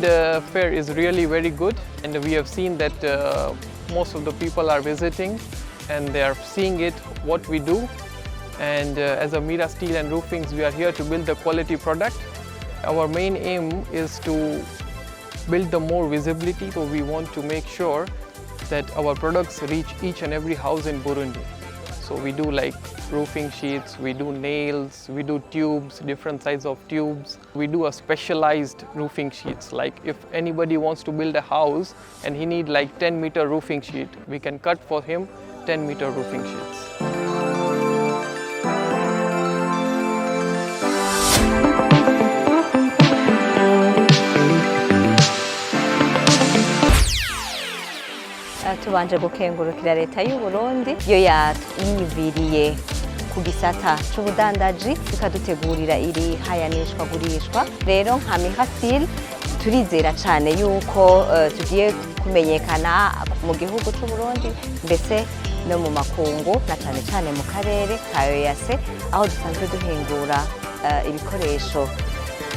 Stade fair is really very good, and we have seen that most of the people are visiting and they are seeing it, what we do. And as a Mira Steel and Roofings, we are here to build the quality product. Our main aim is to build the more visibility, so we want to make sure that our products reach each and every house in Burundi. So we do like roofing sheets, we do nails, we do tubes, different sizes of tubes. We do a specialized roofing sheets. Like if anybody wants to build a house and he need like 10-meter roofing sheet, we can cut for him 10-meter roofing sheets. Tubanje gukengurukira leta y'u Burundi yo yiyumviriye ku gisata c'ubudandaji ikadutegurira iri hayanishwa gurishwa. Rero nka Mira Steel turizera cyane yuko tugiye kumenyekana mu gihugu c'u Burundi ndetse no mu makungu na cyane mu karere ka EAC, aho dusanzwe duhingura ibikoresho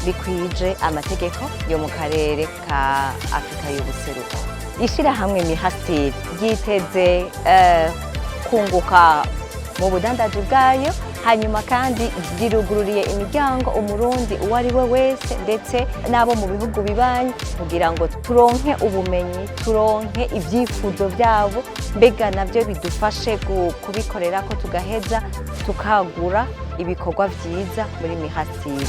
bikwije amategeko yo mu karere ka Afrika y'ubuseruko. Ishirahamwe Mira Steel ryiteze kunguka mu budandaji bwayo, hanyuma kandi ryirugururiye imiryango umurundi uwo ari we wese ndetse n'abo mu bihugu bibanyi kugira ngo turonke ubumenyi, turonke ibyifuzo byabo, mbega nabyo bidufashe kubikorera ko tugaheza tukagura ibikorwa vyiza muri Mira Steel.